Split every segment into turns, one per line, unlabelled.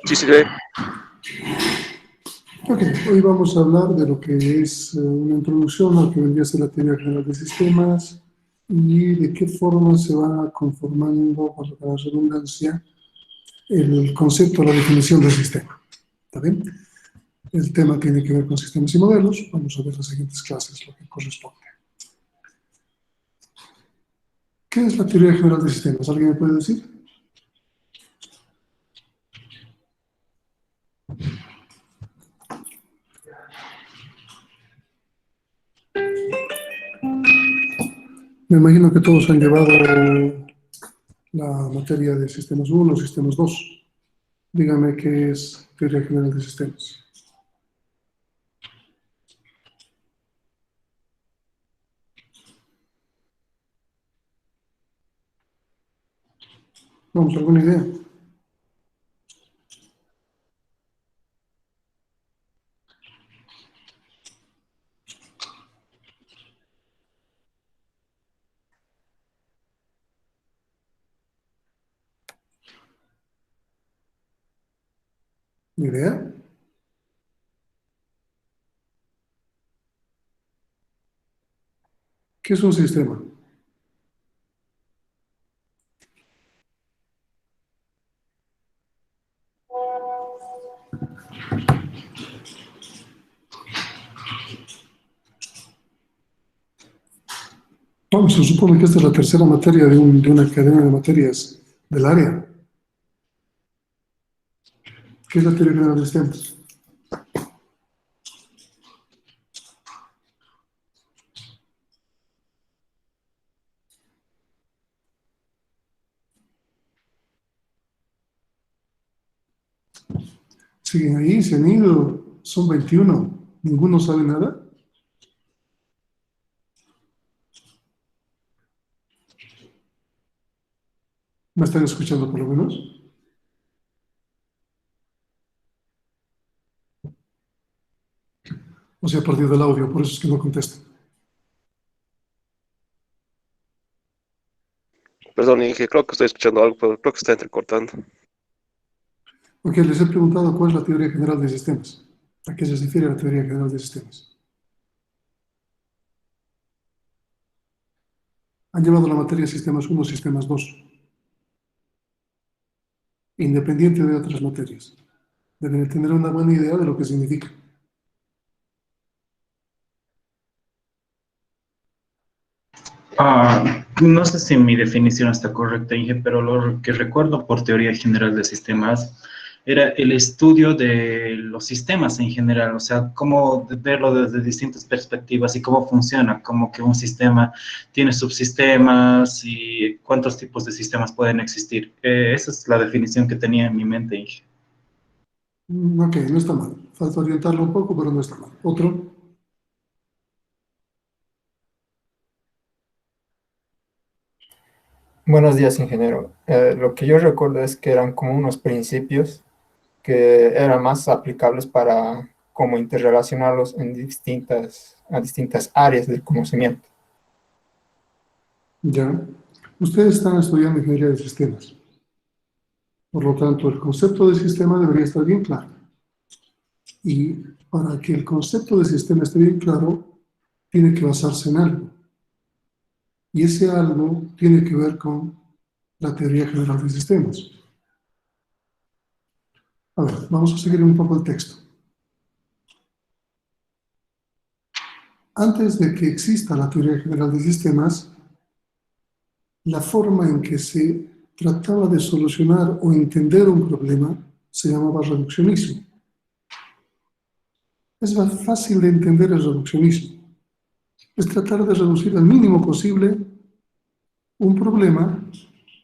Sí, se ve.
Ok, hoy vamos a hablar de lo que es una introducción a lo que vendría a ser la teoría general de sistemas y de qué forma se va conformando, por la redundancia, el concepto, la definición del sistema. ¿Está bien? El tema tiene que ver con sistemas y modelos. Vamos a ver las siguientes clases, lo que corresponde. ¿Qué es la teoría general de sistemas? ¿Alguien me puede decir? Me imagino que todos han llevado la materia de sistemas 1, sistemas 2. Dígame qué es teoría general de sistemas. Vamos, ¿alguna idea? ¿Ni idea? ¿Qué es un sistema? Vamos, se supone que esta es la tercera materia de una cadena de materias del área. ¿Qué es la teoría general de sistemas? Siguen ahí, se han ido, son 21. ¿Ninguno sabe nada? ¿Me están escuchando por lo menos? O sea, a partir del audio, por eso es que no contesto.
Perdón, Inge, creo que estoy escuchando algo, pero creo que está entrecortando.
Ok, les he preguntado cuál es la teoría general de sistemas. ¿A qué se refiere la teoría general de sistemas? Han llevado la materia sistemas 1, sistemas 2, independiente de otras materias. Deben tener una buena idea de lo que significa.
No sé si mi definición está correcta, Inge, pero lo que recuerdo por teoría general de sistemas era el estudio de los sistemas en general, o sea, cómo verlo desde distintas perspectivas y cómo funciona, como que un sistema tiene subsistemas y cuántos tipos de sistemas pueden existir. Esa es la definición que tenía en mi mente, Inge.
Ok, no está mal. Falta orientarlo un poco, pero no está mal. Otro.
Buenos días, ingeniero. Lo que yo recuerdo es que eran como unos principios que eran más aplicables para cómo interrelacionarlos en a distintas áreas del conocimiento.
Ya. Ustedes están estudiando ingeniería de sistemas. Por lo tanto, el concepto de sistema debería estar bien claro. Y para que el concepto de sistema esté bien claro, tiene que basarse en algo. Y ese algo tiene que ver con la teoría general de sistemas. A ver, vamos a seguir un poco el texto. Antes de que exista la teoría general de sistemas, la forma en que se trataba de solucionar o entender un problema se llamaba reduccionismo. Es más fácil de entender el reduccionismo. Es tratar de reducir al mínimo posible un problema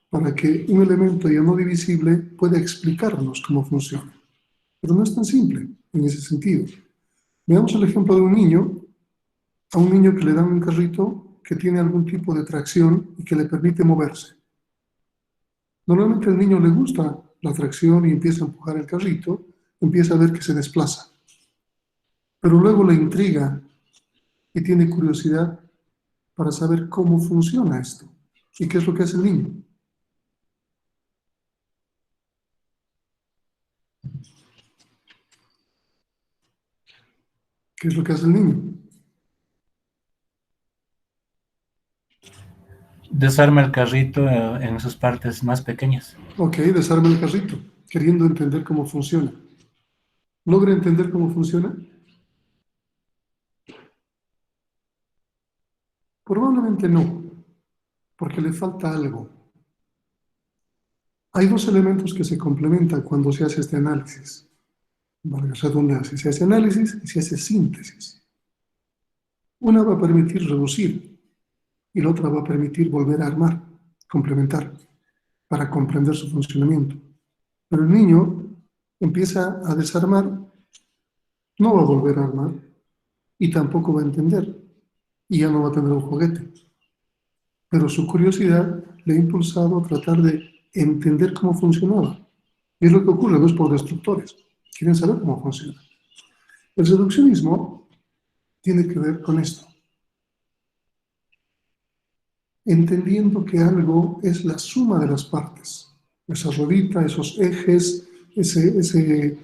para que un elemento ya no divisible pueda explicarnos cómo funciona. Pero no es tan simple en ese sentido. Veamos el ejemplo de un niño, a un niño que le dan un carrito que tiene algún tipo de tracción y que le permite moverse. Normalmente al niño le gusta la tracción y empieza a empujar el carrito, empieza a ver que se desplaza. Pero luego le intriga y tiene curiosidad para saber cómo funciona esto y qué es lo que hace el niño. ¿Qué es lo que hace el niño?
Desarma el carrito en sus partes más pequeñas.
Ok, desarma el carrito, queriendo entender cómo funciona. ¿Logra entender cómo funciona? Probablemente no, porque le falta algo. Hay dos elementos que se complementan cuando se hace este análisis. Valga la redundancia, se hace análisis y se hace síntesis. Una va a permitir reducir y la otra va a permitir volver a armar, complementar, para comprender su funcionamiento. Pero el niño empieza a desarmar, no va a volver a armar y tampoco va a entender y ya no va a tener un juguete. Pero su curiosidad le ha impulsado a tratar de entender cómo funcionaba. Y es lo que ocurre, no es por destructores. Quieren saber cómo funciona. El reduccionismo tiene que ver con esto. Entendiendo que algo es la suma de las partes. Esa ruedita, esos ejes, ese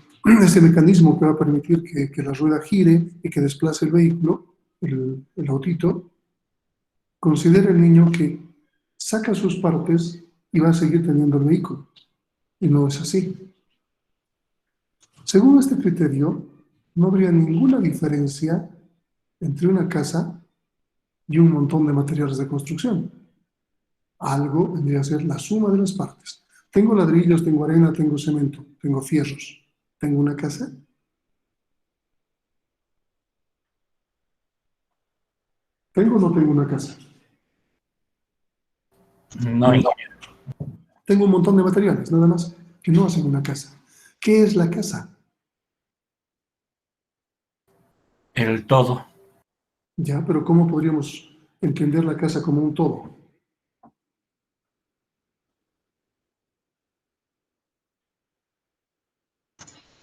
mecanismo que va a permitir que la rueda gire y que desplace el vehículo, el autito, considera el niño que saca sus partes y va a seguir teniendo el vehículo. Y no es así. Según este criterio, no habría ninguna diferencia entre una casa y un montón de materiales de construcción. Algo vendría a ser la suma de las partes. Tengo ladrillos, tengo arena, tengo cemento, tengo fierros. ¿Tengo una casa? ¿Tengo o no tengo una casa?
No, ingeniero.
Tengo un montón de materiales, nada más, que no hacen una casa. ¿Qué es la casa?
El todo.
Ya, pero ¿cómo podríamos entender la casa como un todo?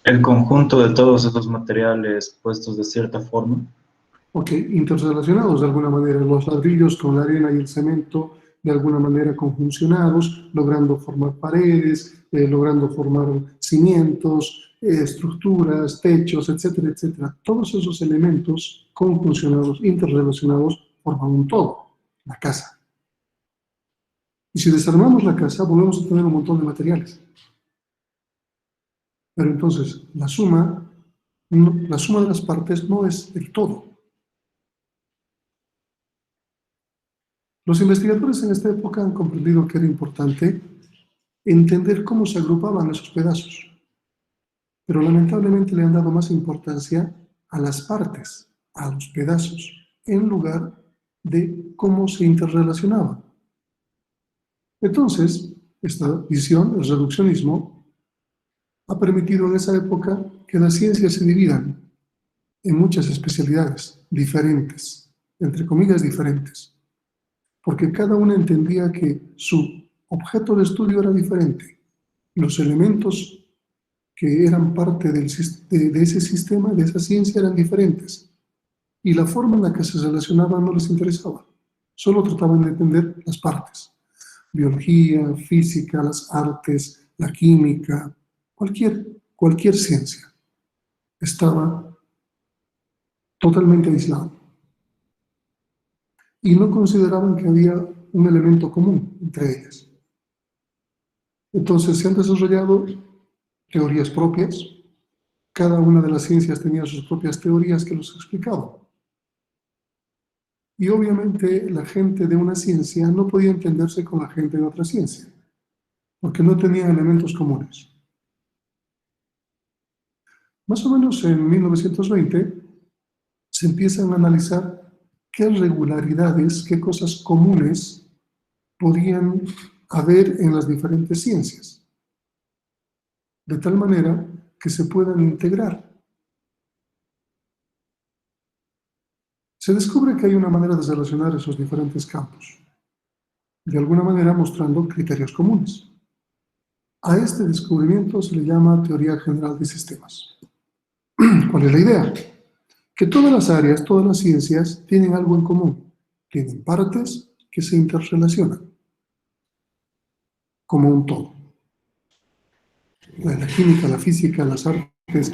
El conjunto de todos esos materiales puestos de cierta forma.
Ok, interrelacionados de alguna manera, los ladrillos con la arena y el cemento de alguna manera conjuncionados, logrando formar paredes, logrando formar cimientos, estructuras, techos, etcétera, etcétera. Todos esos elementos conjuncionados, interrelacionados, forman un todo, la casa. Y si desarmamos la casa, volvemos a tener un montón de materiales. Pero entonces, la suma de las partes no es el todo. Los investigadores en esta época han comprendido que era importante entender cómo se agrupaban esos pedazos, pero lamentablemente le han dado más importancia a las partes, a los pedazos, en lugar de cómo se interrelacionaban. Entonces, esta visión, el reduccionismo, ha permitido en esa época que las ciencias se dividan en muchas especialidades diferentes, entre comillas diferentes, porque cada una entendía que su objeto de estudio era diferente. Los elementos que eran parte de ese sistema, de esa ciencia, eran diferentes. Y la forma en la que se relacionaban no les interesaba. Solo trataban de entender las partes. Biología, física, las artes, la química, cualquier ciencia estaba totalmente aislada. Y no consideraban que había un elemento común entre ellas. Entonces se han desarrollado teorías propias. Cada una de las ciencias tenía sus propias teorías que los explicaban. Y obviamente la gente de una ciencia no podía entenderse con la gente de otra ciencia, porque no tenían elementos comunes. Más o menos en 1920 se empiezan a analizar qué regularidades, qué cosas comunes podían haber en las diferentes ciencias, de tal manera que se puedan integrar. Se descubre que hay una manera de relacionar esos diferentes campos, de alguna manera mostrando criterios comunes. A este descubrimiento se le llama teoría general de sistemas. ¿Cuál es la idea? Que todas las áreas, todas las ciencias tienen algo en común, tienen partes que se interrelacionan como un todo. La química, la física, las artes,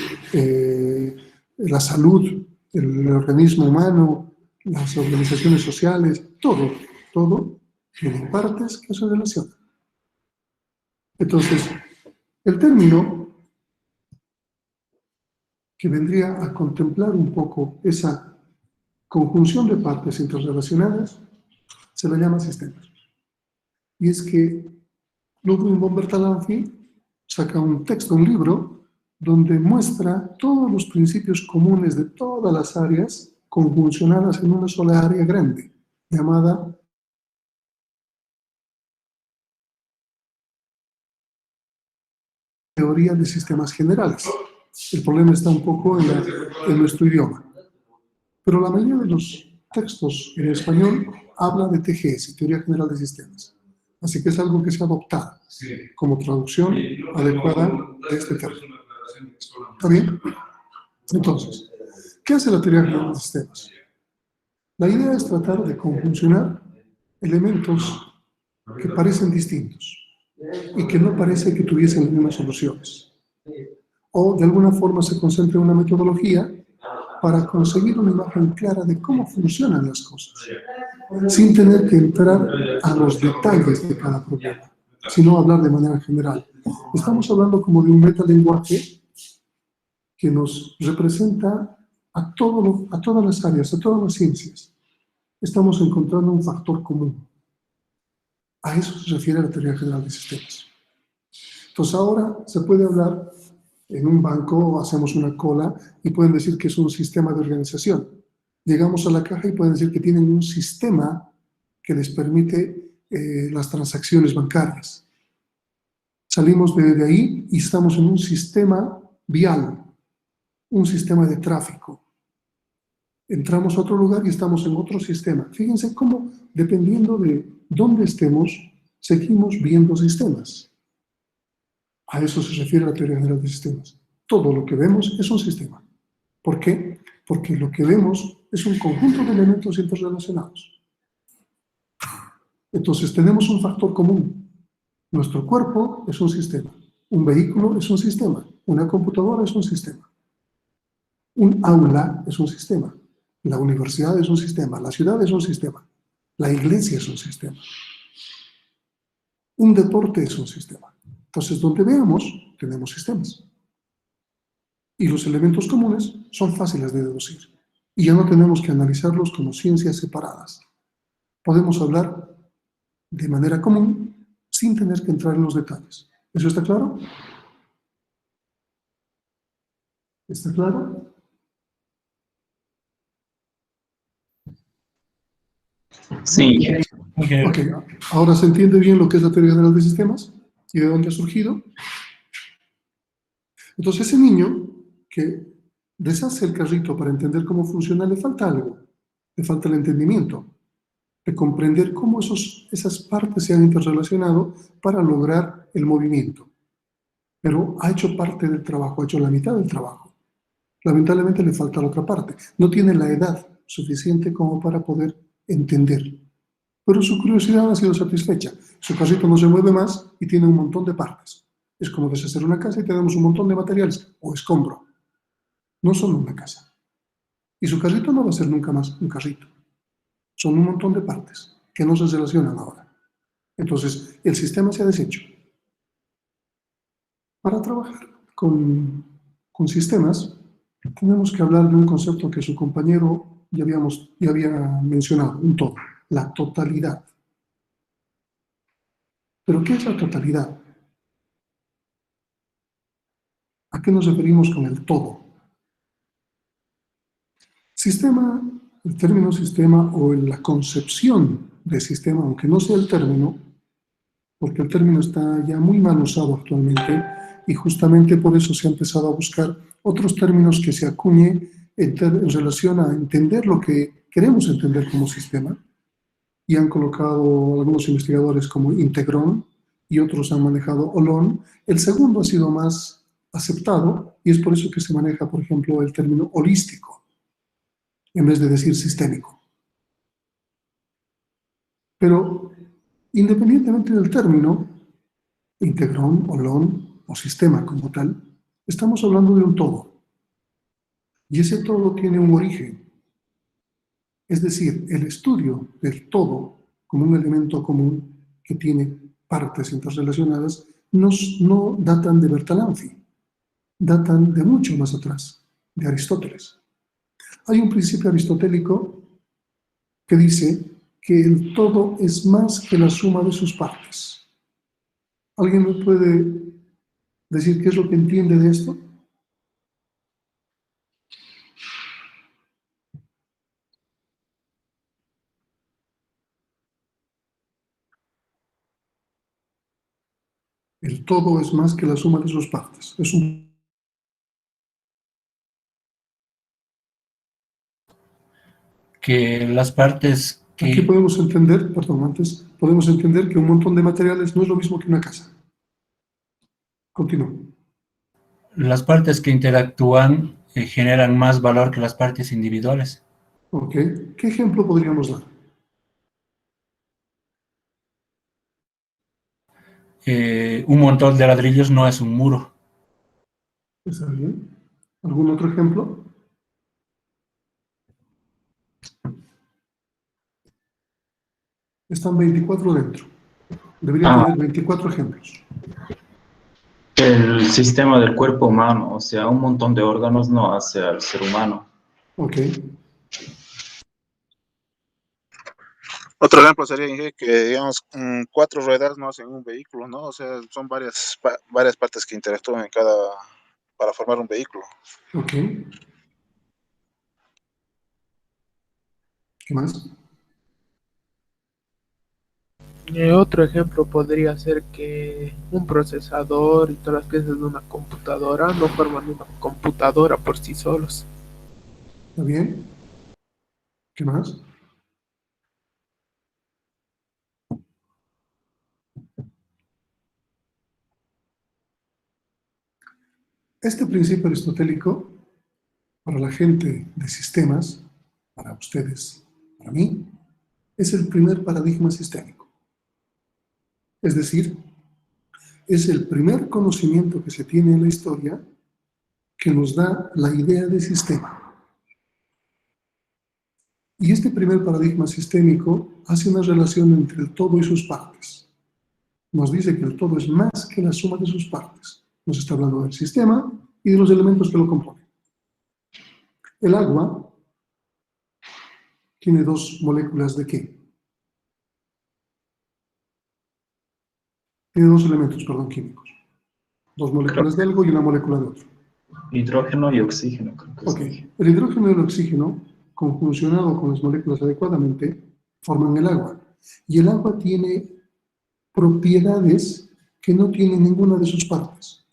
la salud, el organismo humano, las organizaciones sociales, todo tiene partes que se relacionan. Entonces, el término que vendría a contemplar un poco esa conjunción de partes interrelacionadas se le llama sistemas. Y es que Ludwig von Bertalanffy saca un texto, un libro, donde muestra todos los principios comunes de todas las áreas conjuncionadas en una sola área grande, llamada teoría de sistemas generales. El problema está un poco en nuestro idioma. Pero la mayoría de los textos en español habla de TGS, Teoría General de Sistemas. Así que es algo que se ha adoptado como traducción adecuada de este término. ¿Está bien? Entonces, ¿qué hace la Teoría General de Sistemas? La idea es tratar de conjuncionar elementos que parecen distintos y que no parece que tuviesen las mismas soluciones. O de alguna forma se concentra en una metodología para conseguir una imagen clara de cómo funcionan las cosas, sin tener que entrar a los detalles de cada problema, sino hablar de manera general. Estamos hablando como de un metalenguaje que nos representa a todas las áreas, a todas las ciencias. Estamos encontrando un factor común. A eso se refiere la Teoría General de Sistemas. Entonces ahora se puede hablar, en un banco hacemos una cola y pueden decir que es un sistema de organización. Llegamos a la caja y pueden decir que tienen un sistema que les permite las transacciones bancarias. Salimos de ahí y estamos en un sistema vial, un sistema de tráfico. Entramos a otro lugar y estamos en otro sistema. Fíjense cómo, dependiendo de dónde estemos, seguimos viendo sistemas. A eso se refiere la Teoría General de Sistemas. Todo lo que vemos es un sistema. ¿Por qué? Porque lo que vemos es un conjunto de elementos interrelacionados. Entonces tenemos un factor común. Nuestro cuerpo es un sistema. Un vehículo es un sistema. Una computadora es un sistema. Un aula es un sistema. La universidad es un sistema. La ciudad es un sistema. La iglesia es un sistema. Un deporte es un sistema. Entonces, donde veamos, tenemos sistemas. Y los elementos comunes son fáciles de deducir. Y ya no tenemos que analizarlos como ciencias separadas. Podemos hablar de manera común sin tener que entrar en los detalles. ¿Eso está claro? ¿Está claro?
Sí.
Ok, ahora se entiende bien lo que es la Teoría General de Sistemas y de dónde ha surgido. Entonces, ese niño que deshace el carrito para entender cómo funciona, le falta algo, le falta el entendimiento, de comprender cómo esas partes se han interrelacionado para lograr el movimiento. Pero ha hecho parte del trabajo, ha hecho la mitad del trabajo. Lamentablemente le falta la otra parte. No tiene la edad suficiente como para poder entender. Pero su curiosidad ha sido satisfecha. Su carrito no se mueve más y tiene un montón de partes. Es como deshacer una casa y tenemos un montón de materiales o escombro. No son una casa. Y su carrito no va a ser nunca más un carrito. Son un montón de partes que no se relacionan ahora. Entonces, el sistema se ha deshecho. Para trabajar con sistemas, tenemos que hablar de un concepto que su compañero ya había mencionado, un todo, la totalidad. ¿Pero qué es la totalidad? ¿A qué nos referimos con el todo? Sistema, el término sistema o la concepción de sistema, aunque no sea el término, porque el término está ya muy mal usado actualmente y justamente por eso se ha empezado a buscar otros términos que se acuñen en relación a entender lo que queremos entender como sistema, y han colocado algunos investigadores como integrón y otros han manejado holón. El segundo ha sido más aceptado y es por eso que se maneja, por ejemplo, el término holístico en vez de decir sistémico. Pero independientemente del término, integrón, holón o sistema como tal, estamos hablando de un todo. Y ese todo tiene un origen. Es decir, el estudio del todo como un elemento común que tiene partes interrelacionadas no datan de Bertalanffy, datan de mucho más atrás, de Aristóteles. Hay un principio aristotélico que dice que el todo es más que la suma de sus partes. ¿Alguien me puede decir qué es lo que entiende de esto? El todo es más que la suma de sus partes.
Que las partes
Aquí
que,
podemos entender, perdón, antes, podemos entender que un montón de materiales no es lo mismo que una casa. Continúo.
las partes que interactúan generan más valor que las partes individuales.
¿Ok? ¿Qué ejemplo podríamos dar?
Un montón de ladrillos no es un muro.
¿Está bien? ¿Algún otro ejemplo? Están 24 dentro. Debería
Ah,
tener 24 ejemplos.
el sistema del cuerpo humano, o sea, un montón de órganos no hace al ser humano.
¿Ok?
Otro ejemplo sería Inge, que, digamos, 4 ruedas no hacen un vehículo, ¿no? O sea, son varias partes que interactúan para formar un vehículo.
¿Ok? ¿Qué más?
Otro ejemplo podría ser que un procesador y todas las piezas de una computadora no forman una computadora por sí solos.
¿Está bien? ¿Qué más? Este principio aristotélico, para la gente de sistemas, para ustedes, para mí, es el primer paradigma sistémico. Es decir, es el primer conocimiento que se tiene en la historia que nos da la idea de sistema. Y este primer paradigma sistémico hace una relación entre el todo y sus partes. Nos dice que el todo es más que la suma de sus partes. Nos está hablando del sistema y de los elementos que lo componen. El agua tiene dos moléculas ¿de qué? Tiene dos elementos, perdón, químicos. Dos moléculas de algo y una molécula de otro.
Hidrógeno y oxígeno, creo que
Ok.
sí.
El hidrógeno y el oxígeno, conjuncionado con las moléculas adecuadamente, forman el agua. Y el agua tiene propiedades que no tiene ninguna de sus partes.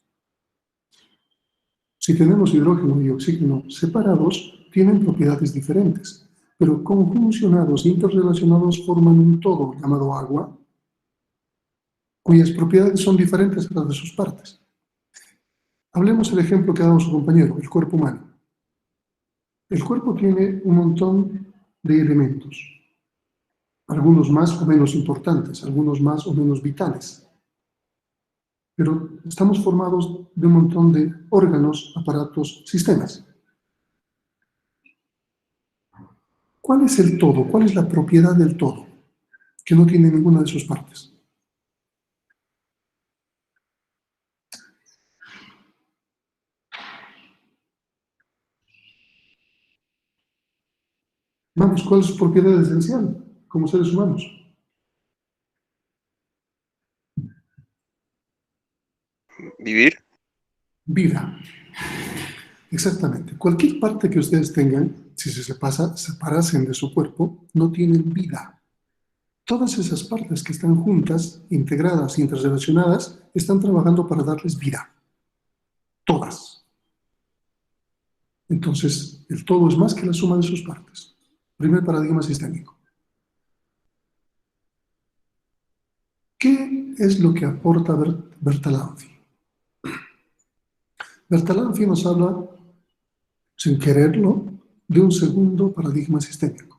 Si tenemos hidrógeno y oxígeno separados, tienen propiedades diferentes, pero conjuncionados e interrelacionados forman un todo llamado agua, cuyas propiedades son diferentes a las de sus partes. Hablemos del ejemplo que ha dado su compañero, el cuerpo humano. El cuerpo tiene un montón de elementos, algunos más o menos importantes, algunos más o menos vitales. Pero estamos formados de un montón de órganos, aparatos, sistemas. ¿Cuál es el todo? ¿Cuál es la propiedad del todo? Que no tiene ninguna de sus partes. Vamos, ¿cuál es su propiedad esencial como seres humanos?
Vivir.
Vida. Exactamente. Cualquier parte que ustedes tengan, si se separasen de su cuerpo, no tienen vida. Todas esas partes que están juntas, integradas, interrelacionadas, están trabajando para darles vida. Todas. Entonces, el todo es más que la suma de sus partes. Primer paradigma sistémico. ¿Qué es lo que aporta Bertalanffy? Bertalanffy nos habla, sin quererlo, de un segundo paradigma sistémico.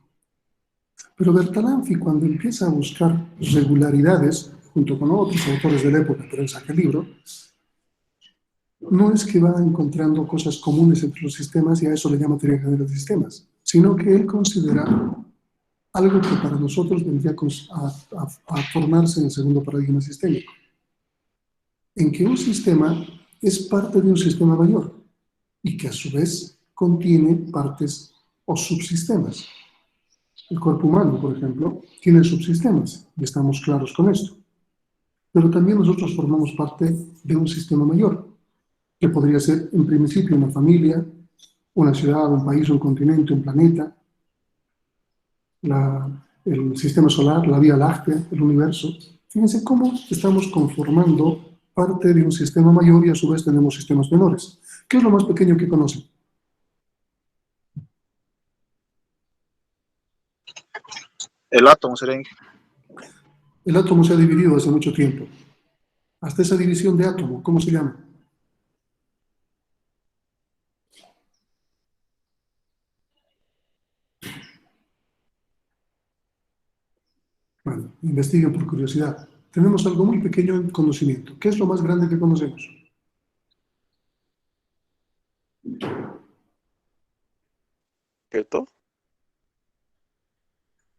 Pero Bertalanffy, cuando empieza a buscar regularidades, junto con otros autores de la época, pero él saca el libro, no es que va encontrando cosas comunes entre los sistemas y a eso le llama teoría general de sistemas, sino que él considera algo que para nosotros vendría a formarse en el segundo paradigma sistémico, en que un sistema es parte de un sistema mayor y que a su vez contiene partes o subsistemas. El cuerpo humano, por ejemplo, tiene subsistemas, y estamos claros con esto. Pero también nosotros formamos parte de un sistema mayor, que podría ser, en principio, una familia, una ciudad, un país, un continente, un planeta, el sistema solar, la Vía Láctea, el universo. Fíjense cómo estamos conformando parte de un sistema mayor y a su vez tenemos sistemas menores. ¿Qué es lo más pequeño que conocen?
El átomo sería.
El átomo se ha dividido hace mucho tiempo. Hasta esa división de átomo, ¿cómo se llama? Bueno, investiguen por curiosidad. Tenemos algo muy pequeño en conocimiento. ¿Qué es lo más grande que conocemos?
¿Cierto?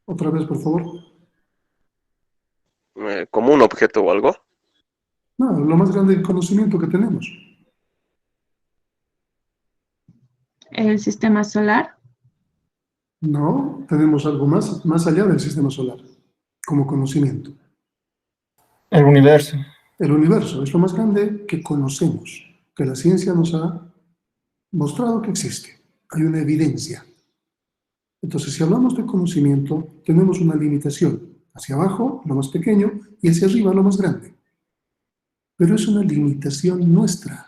Otra vez, por favor.
Como un objeto o algo.
No, lo más grande en conocimiento que tenemos.
El sistema solar.
No, tenemos algo más allá del sistema solar, como conocimiento.
El universo.
El universo es lo más grande que conocemos, que la ciencia nos ha mostrado que existe. Hay una evidencia. Entonces, si hablamos de conocimiento, tenemos una limitación. Hacia abajo, lo más pequeño, y hacia arriba, lo más grande. Pero es una limitación nuestra.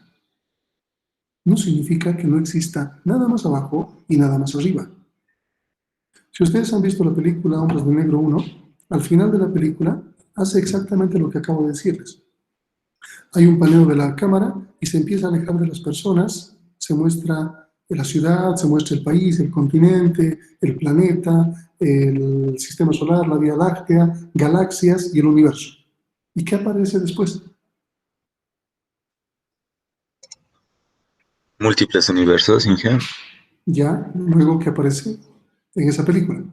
No significa que no exista nada más abajo y nada más arriba. Si ustedes han visto la película Hombres de Negro 1, al final de la película hace exactamente lo que acabo de decirles. Hay un paneo de la cámara y se empieza a alejar de las personas, se muestra la ciudad, se muestra el país, el continente, el planeta, el sistema solar, la Vía Láctea, galaxias y el universo. ¿Y qué aparece después?
Múltiples universos, Inge.
Ya, luego, ¿qué aparece en esa película?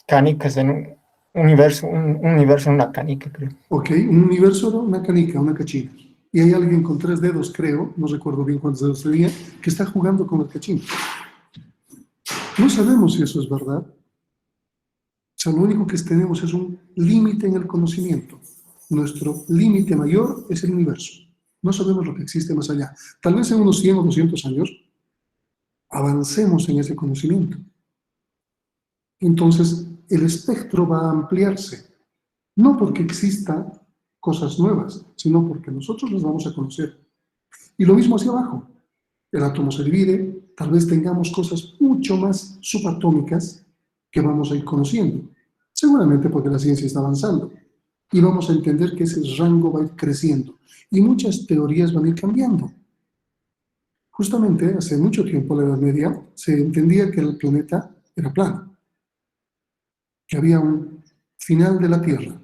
Canicas en un universo, un universo en una canica, creo.
Ok, un universo, una canica, una cachina. Y hay alguien con 3 dedos, creo, no recuerdo bien cuántos dedos tenía, que está jugando con el cachín. No sabemos si eso es verdad. O sea, lo único que tenemos es un límite en el conocimiento. Nuestro límite mayor es el universo. No sabemos lo que existe más allá. Tal vez en unos 100 o 200 años avancemos en ese conocimiento. Entonces, el espectro va a ampliarse. No porque exista cosas nuevas, sino porque nosotros las vamos a conocer. Y lo mismo hacia abajo. El átomo se divide, tal vez tengamos cosas mucho más subatómicas que vamos a ir conociendo. Seguramente porque la ciencia está avanzando. Y vamos a entender que ese rango va a ir creciendo. Y muchas teorías van a ir cambiando. Justamente, hace mucho tiempo, en la Edad Media, se entendía que el planeta era plano. Que había un final de la Tierra.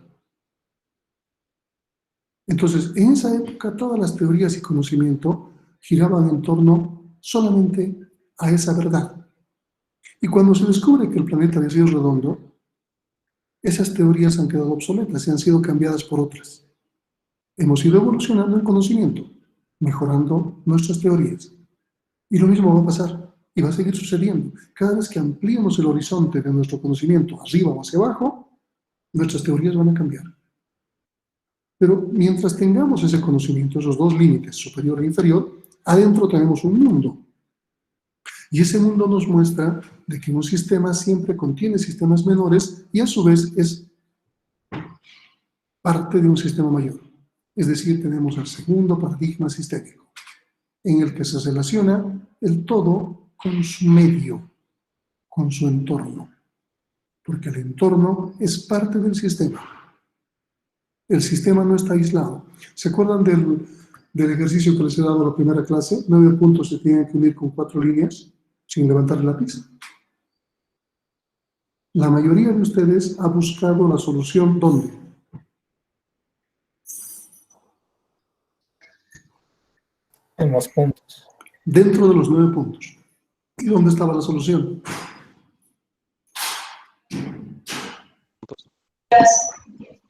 Entonces, en esa época, todas las teorías y conocimiento giraban en torno solamente a esa verdad. Y cuando se descubre que el planeta había sido redondo, esas teorías han quedado obsoletas y han sido cambiadas por otras. Hemos ido evolucionando en conocimiento, mejorando nuestras teorías. Y lo mismo va a pasar, y va a seguir sucediendo. Cada vez que ampliemos el horizonte de nuestro conocimiento, arriba o hacia abajo, nuestras teorías van a cambiar. Pero mientras tengamos ese conocimiento, esos dos límites, superior e inferior, adentro tenemos un mundo. Y ese mundo nos muestra de que un sistema siempre contiene sistemas menores y a su vez es parte de un sistema mayor. Es decir, tenemos el segundo paradigma sistémico, en el que se relaciona el todo con su medio, con su entorno. Porque el entorno es parte del sistema. El sistema no está aislado. ¿Se acuerdan del ejercicio que les he dado en la primera clase? 9 puntos se tienen que unir con 4 líneas, sin levantar el lápiz. La mayoría de ustedes ha buscado la solución ¿dónde?
En los puntos.
Dentro de los 9 puntos. ¿Y dónde estaba la solución?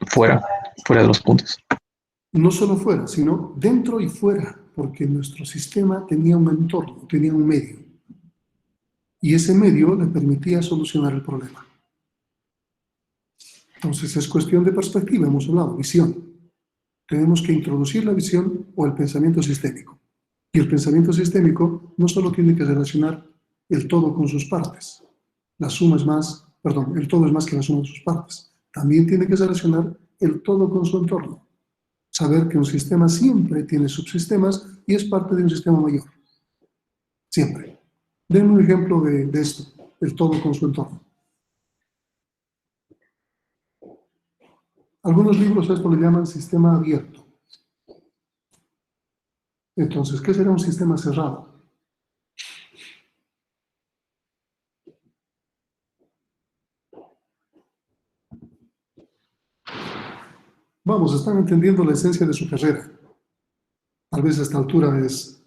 Fuera de los puntos.
No solo fuera, sino dentro y fuera, porque nuestro sistema tenía un entorno, tenía un medio. Y ese medio le permitía solucionar el problema. Entonces es cuestión de perspectiva, hemos hablado, visión. Tenemos que introducir la visión o el pensamiento sistémico. Y el pensamiento sistémico no solo tiene que relacionar el todo con sus partes. La suma es más, perdón, el todo es más que la suma de sus partes. También tiene que relacionar el todo con su entorno. Saber que un sistema siempre tiene subsistemas y es parte de un sistema mayor. Siempre. Denme un ejemplo de esto, el todo con su entorno. Algunos libros a esto le llaman sistema abierto. Entonces, ¿qué será un sistema cerrado? Vamos, están entendiendo la esencia de su carrera. Tal vez a esta altura es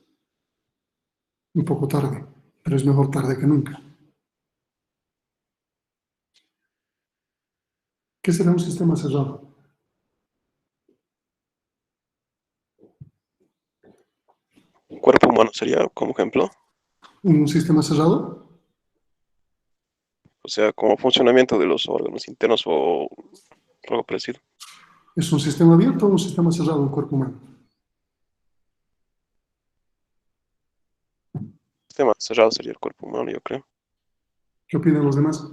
un poco tarde, pero es mejor tarde que nunca. ¿Qué será un sistema cerrado?
Un cuerpo humano sería como ejemplo.
¿Un sistema cerrado?
O sea, como funcionamiento de los órganos internos o algo parecido.
¿Es un sistema abierto o un sistema cerrado el cuerpo humano?
Sistema cerrado sería el cuerpo humano, yo creo.
¿Qué opinan los demás?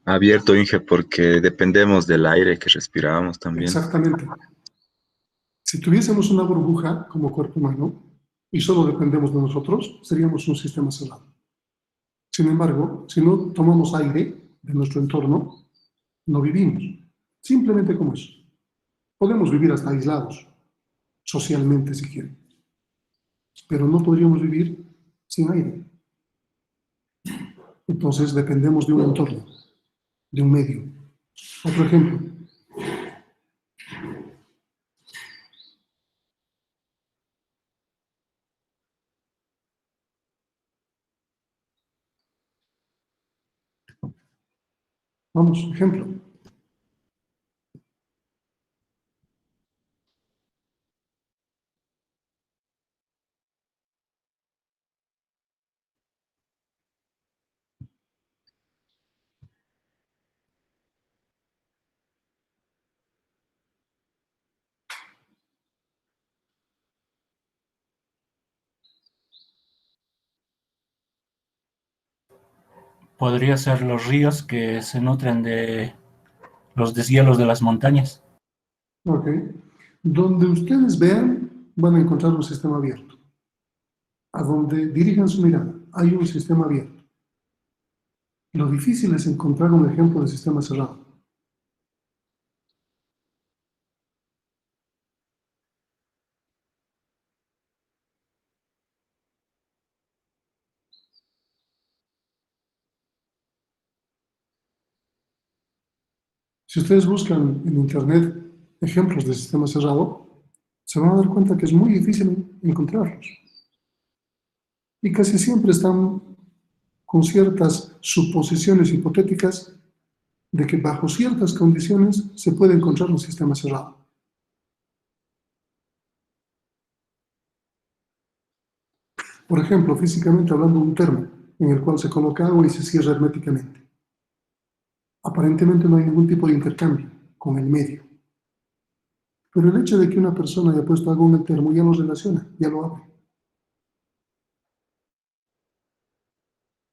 Abierto, Inge, porque dependemos del aire que respiramos también.
Exactamente. Si tuviésemos una burbuja como cuerpo humano y solo dependemos de nosotros, seríamos un sistema cerrado. Sin embargo, si no tomamos aire de nuestro entorno, no vivimos. Simplemente como eso. Podemos vivir hasta aislados, socialmente si quieren. Pero no podríamos vivir sin aire. Entonces dependemos de un entorno, de un medio. Otro ejemplo. Vamos, ejemplo.
Podría ser los ríos que se nutren de los deshielos de las montañas.
Ok. Donde ustedes vean, van a encontrar un sistema abierto. A donde dirijan su mirada, hay un sistema abierto. Lo difícil es encontrar un ejemplo de sistema cerrado. Si ustedes buscan en Internet ejemplos de sistema cerrado, se van a dar cuenta que es muy difícil encontrarlos. Y casi siempre están con ciertas suposiciones hipotéticas de que bajo ciertas condiciones se puede encontrar un sistema cerrado. Por ejemplo, físicamente hablando de un termo en el cual se coloca agua y se cierra herméticamente. Aparentemente no hay ningún tipo de intercambio con el medio. Pero el hecho de que una persona haya puesto algo en el termo ya lo relaciona, ya lo abre.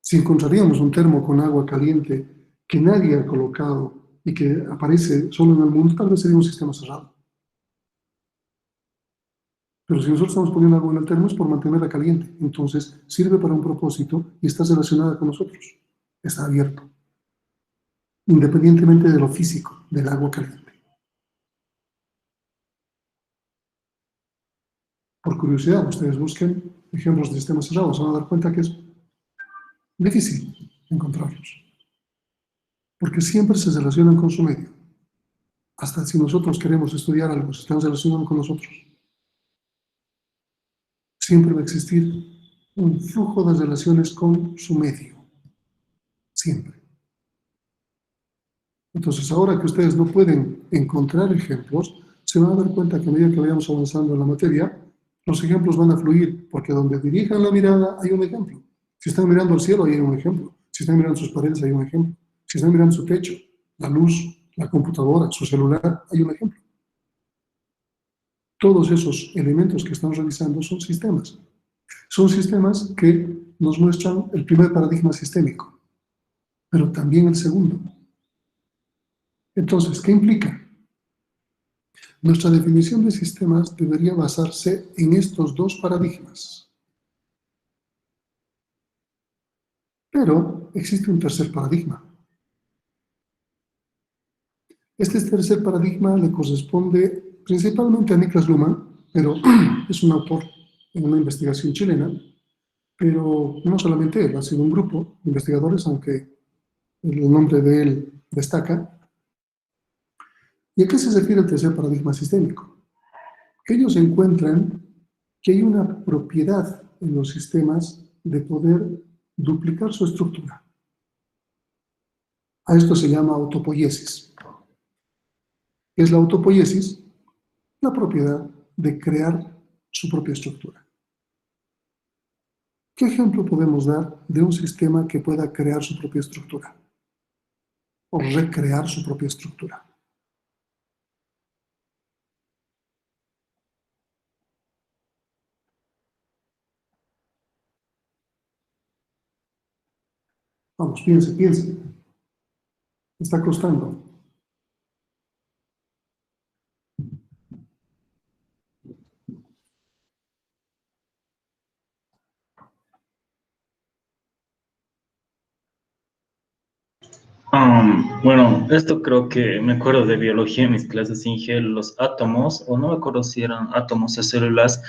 Si encontraríamos un termo con agua caliente que nadie ha colocado y que aparece solo en el mundo, tal vez sería un sistema cerrado. Pero si nosotros estamos poniendo algo en el termo es por mantenerla caliente. Entonces sirve para un propósito y está relacionada con nosotros. Está abierto. Independientemente de lo físico, del agua caliente. Por curiosidad, ustedes busquen ejemplos de sistemas cerrados, se van a dar cuenta que es difícil encontrarlos. Porque siempre se relacionan con su medio. Hasta si nosotros queremos estudiar algo, se están relacionando con nosotros. Siempre va a existir un flujo de relaciones con su medio. Siempre. Entonces, ahora que ustedes no pueden encontrar ejemplos, se van a dar cuenta que a medida que vayamos avanzando en la materia, los ejemplos van a fluir, porque donde dirijan la mirada hay un ejemplo. Si están mirando al cielo, hay un ejemplo. Si están mirando sus paredes, hay un ejemplo. Si están mirando su techo, la luz, la computadora, su celular, hay un ejemplo. Todos esos elementos que estamos revisando son sistemas. Son sistemas que nos muestran el primer paradigma sistémico, pero también el segundo. Entonces, ¿qué implica? Nuestra definición de sistemas debería basarse en estos dos paradigmas. Pero existe un tercer paradigma. Este tercer paradigma le corresponde principalmente a Niklas Luhmann, pero es un autor en una investigación chilena, pero no solamente él, ha sido un grupo de investigadores, aunque el nombre de él destaca. ¿Y a qué se refiere el tercer paradigma sistémico? Que ellos encuentran que hay una propiedad en los sistemas de poder duplicar su estructura. A esto se llama autopoiesis. ¿Qué es la autopoiesis? La propiedad de crear su propia estructura. ¿Qué ejemplo podemos dar de un sistema que pueda crear su propia estructura? O recrear su propia estructura. Vamos, piense. Está costando.
Bueno, esto creo que me acuerdo de biología en mis clases Inge, los átomos, o no me acuerdo si eran átomos o células,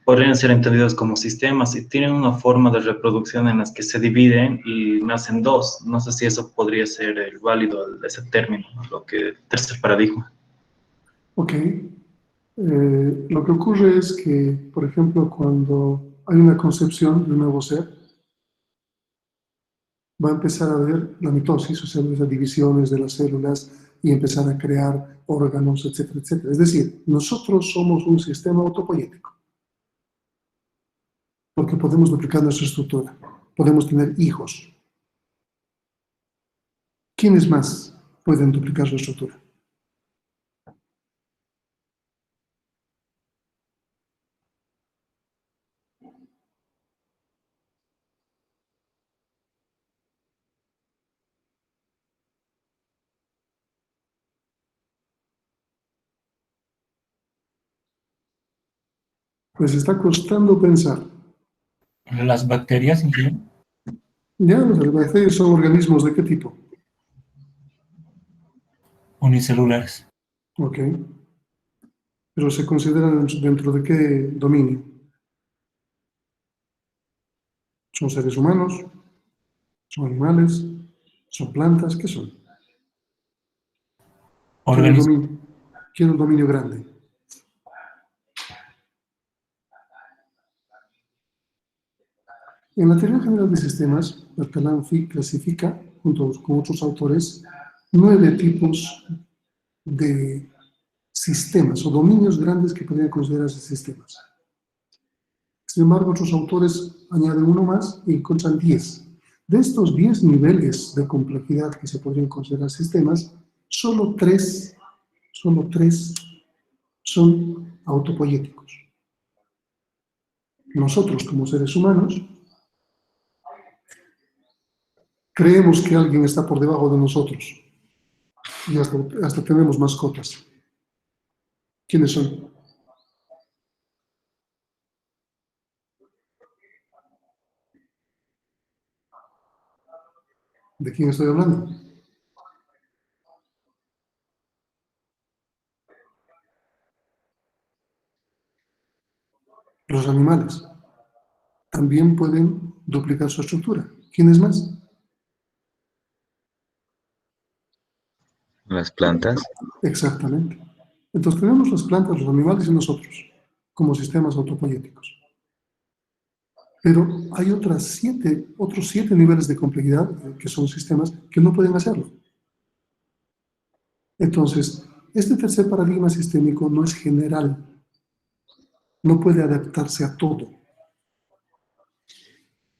podrían ser entendidos como sistemas y tienen una forma de reproducción en las que se dividen y nacen dos. No sé si eso podría ser el válido de ese término, lo que tercer paradigma.
Ok. Lo que ocurre es que, por ejemplo, cuando hay una concepción de un nuevo ser, va a empezar a ver la mitosis, o sea, las divisiones de las células y empezar a crear órganos, etcétera, etcétera. Es decir, nosotros somos un sistema autopoiético, porque podemos duplicar nuestra estructura, podemos tener hijos. ¿Quiénes más pueden duplicar su estructura? Pues está costando pensar.
Las bacterias, Inge,
Ya, los bacterias son organismos ¿de qué tipo?
unicelulares.
Ok. Pero se consideran dentro de qué dominio. ¿Son seres humanos? ¿Son animales? ¿Son plantas? ¿Qué son?
Organismos.
Quiero un dominio grande. En la teoría general de sistemas, Bertalanffy clasifica, junto con otros autores, 9 tipos de sistemas o dominios grandes que podrían considerarse sistemas. Sin embargo, otros autores añaden uno más y encuentran 10. De estos 10 niveles de complejidad que se podrían considerar sistemas, solo 3 son autopoiéticos. Nosotros, como seres humanos, creemos que alguien está por debajo de nosotros y hasta tenemos mascotas. ¿Quiénes son? ¿De quién estoy hablando? Los animales también pueden duplicar su estructura. ¿Quiénes más?
Las plantas.
Exactamente. Entonces tenemos las plantas, los animales y nosotros como sistemas autopoiéticos. Pero hay otros 7 niveles de complejidad, que son sistemas, que no pueden hacerlo. Entonces, este tercer paradigma sistémico no es general, no puede adaptarse a todo.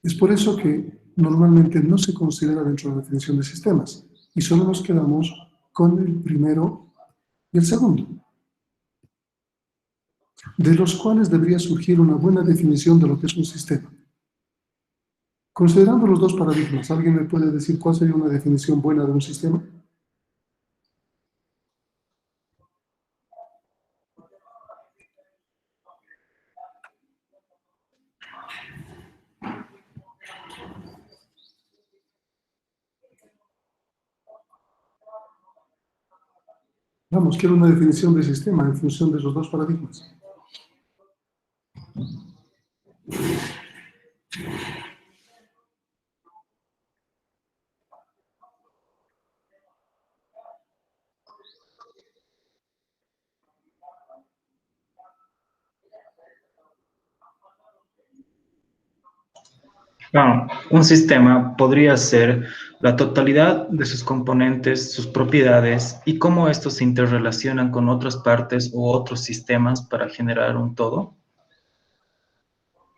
Es por eso que normalmente no se considera dentro de la definición de sistemas y solo nos quedamos con el primero y el segundo, de los cuales debería surgir una buena definición de lo que es un sistema. Considerando los dos paradigmas, ¿alguien me puede decir cuál sería una definición buena de un sistema? Vamos, quiero una definición de sistema en función de esos dos paradigmas.
Bueno, un sistema podría ser la totalidad de sus componentes, sus propiedades y cómo estos se interrelacionan con otras partes u otros sistemas para generar un todo.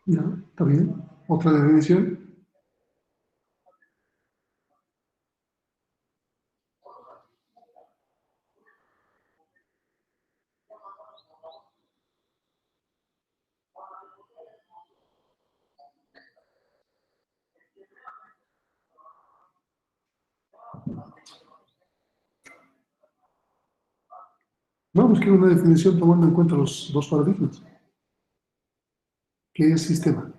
Ya, está bien. Otra definición. Vamos, quiero una definición tomando en cuenta los dos paradigmas. ¿Qué es sistema?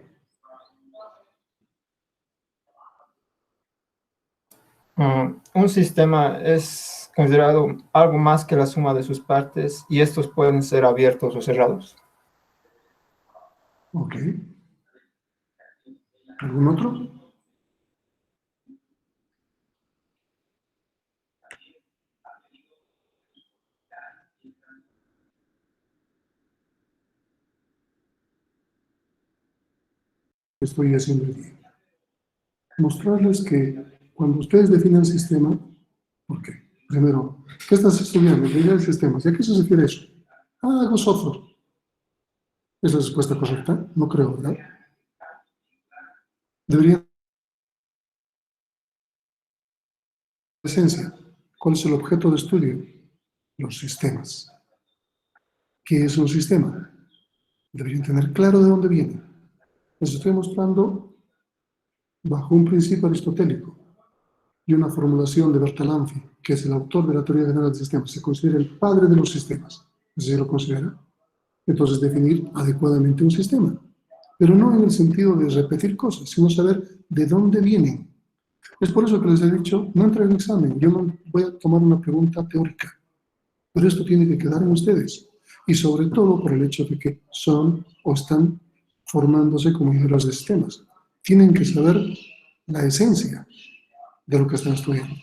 Un sistema es considerado algo más que la suma de sus partes y estos pueden ser abiertos o cerrados.
Ok. ¿Algún otro? Estoy haciendo el día. Mostrarles que cuando ustedes definen sistema, ¿por qué? Primero, ¿qué estás estudiando? Ingeniería de sistemas. ¿Y a qué se refiere eso? Ah, hago software. ¿Es la respuesta correcta? No creo, ¿verdad? Debería esencia. ¿Cuál es el objeto de estudio? Los sistemas. ¿Qué es un sistema? Deberían tener claro de dónde viene. Les estoy mostrando bajo un principio aristotélico y una formulación de Bertalanffy, que es el autor de la teoría general de sistemas. Se considera el padre de los sistemas. ¿Se lo considera? Entonces, definir adecuadamente un sistema. Pero no en el sentido de repetir cosas, sino saber de dónde vienen. Es por eso que les he dicho, no entra en examen, yo no voy a tomar una pregunta teórica, pero esto tiene que quedar en ustedes, y sobre todo por el hecho de que son o están formándose como ingenieros de sistemas. Tienen que saber la esencia de lo que están estudiando.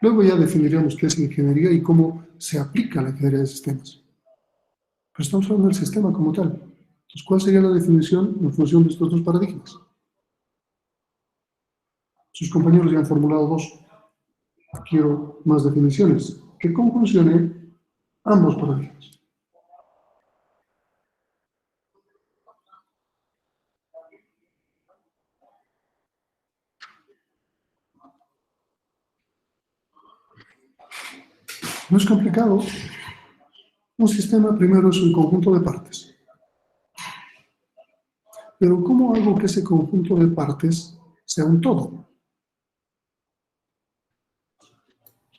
Luego ya definiremos qué es ingeniería y cómo se aplica la ingeniería de sistemas. Pero estamos hablando del sistema como tal. Entonces, ¿cuál sería la definición en función de estos dos paradigmas? Sus compañeros ya han formulado dos. Quiero más definiciones que conjuncionen ambos paradigmas. No es complicado. Un sistema primero es un conjunto de partes. Pero ¿cómo hago que ese conjunto de partes sea un todo?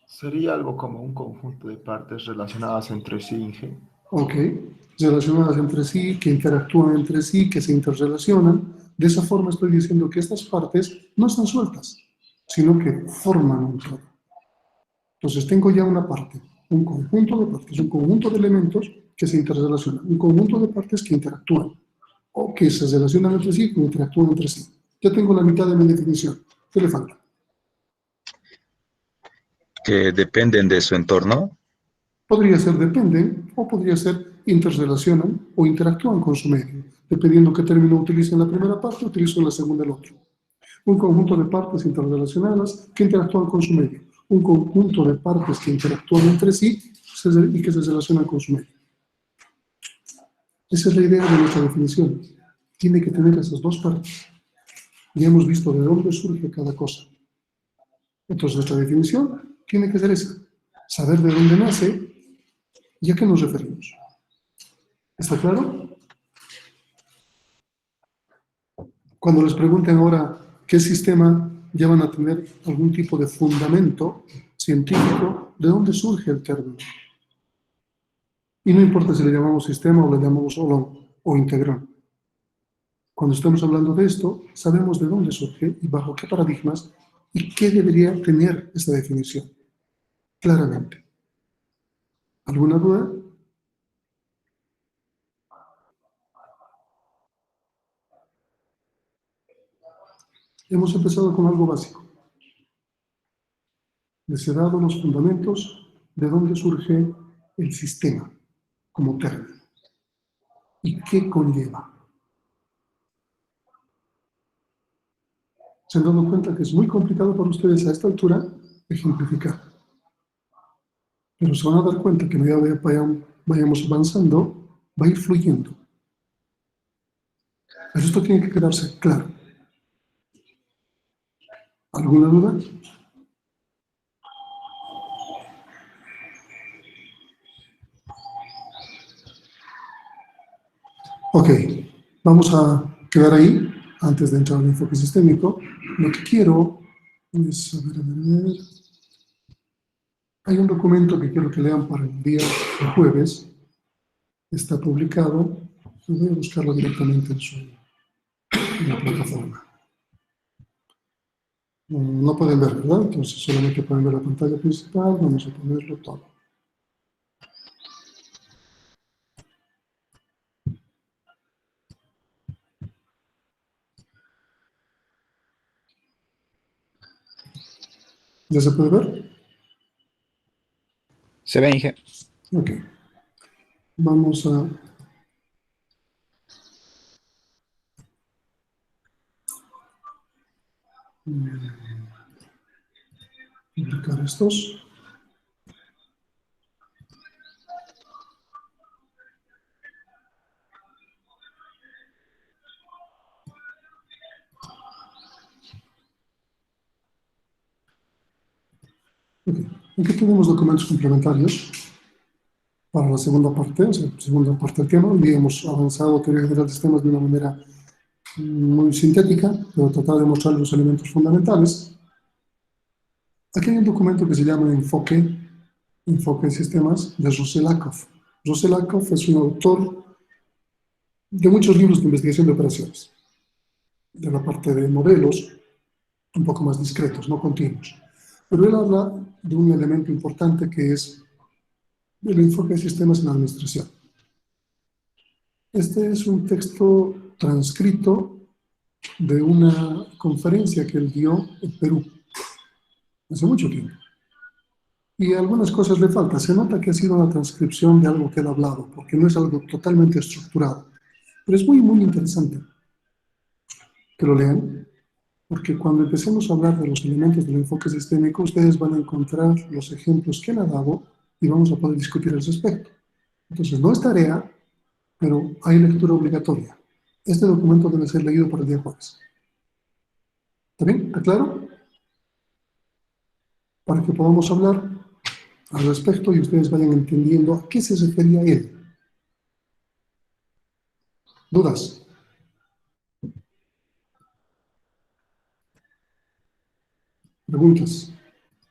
Sería algo como un conjunto de partes relacionadas entre sí, Inge.
Ok, relacionadas entre sí, que interactúan entre sí, que se interrelacionan. De esa forma estoy diciendo que estas partes no están sueltas, sino que forman un todo. Entonces tengo ya una parte, un conjunto de partes, un conjunto de elementos que se interrelacionan, un conjunto de partes que interactúan, o que se relacionan entre sí, que interactúan entre sí. Ya tengo la mitad de mi definición. ¿Qué le falta?
Que dependen de su entorno.
Podría ser dependen o podría ser interrelacionan o interactúan con su medio. Dependiendo qué término utilicen en la primera parte, utilizo en la segunda el otro. Un conjunto de partes interrelacionadas que interactúan con su medio. Un conjunto de partes que interactúan entre sí y que se relacionan con su medio. Esa es la idea de nuestra definición. Tiene que tener esas dos partes. Ya hemos visto de dónde surge cada cosa. Entonces, nuestra definición tiene que ser esa. Saber de dónde nace y a qué nos referimos. ¿Está claro? Cuando les pregunten ahora qué sistema, ya van a tener algún tipo de fundamento científico de dónde surge el término. Y no importa si le llamamos sistema o le llamamos o integrón. Cuando estamos hablando de esto, sabemos de dónde surge y bajo qué paradigmas y qué debería tener esta definición. Claramente. ¿Alguna duda? Hemos empezado con algo básico. Les he dado los fundamentos de dónde surge el sistema como término y qué conlleva. Se han dado cuenta que es muy complicado para ustedes a esta altura ejemplificar. Pero se van a dar cuenta que a medida que vayamos avanzando, va a ir fluyendo. Pero esto tiene que quedarse claro. ¿Alguna duda? Ok, vamos a quedar ahí antes de entrar al enfoque sistémico. Lo que quiero es, a ver. Hay un documento que quiero que lean para el día de jueves. Está publicado. Voy a buscarlo directamente en la plataforma. No pueden ver, ¿verdad? Entonces solamente pueden ver la pantalla principal. Vamos a ponerlo todo. ¿Ya se puede ver?
Se ve, Inge.
Ok. Vamos a publicar estos. Okay. Aquí tenemos documentos complementarios para la segunda parte, o sea, segunda parte del tema. Hoy hemos avanzado teoría general de sistemas de una manera muy sintética, pero tratar de mostrar los elementos fundamentales. Aquí hay un documento que se llama Enfoque en Sistemas, de Ruselakov. Ruselakov es un autor de muchos libros de investigación de operaciones, de la parte de modelos, un poco más discretos, no continuos. Pero él habla de un elemento importante que es el enfoque de sistemas en la administración. Este es un texto transcrito de una conferencia que él dio en Perú hace mucho tiempo. Y algunas cosas le faltan. Se nota que ha sido una transcripción de algo que él ha hablado, porque no es algo totalmente estructurado. Pero es muy, muy interesante que lo lean, porque cuando empecemos a hablar de los elementos del enfoque sistémico, ustedes van a encontrar los ejemplos que él ha dado y vamos a poder discutir al respecto. Entonces, no es tarea, pero hay lectura obligatoria. Este documento debe ser leído para el día jueves. ¿Está bien? ¿Está claro? Para que podamos hablar al respecto y ustedes vayan entendiendo a qué se refería él. ¿Dudas? ¿Preguntas?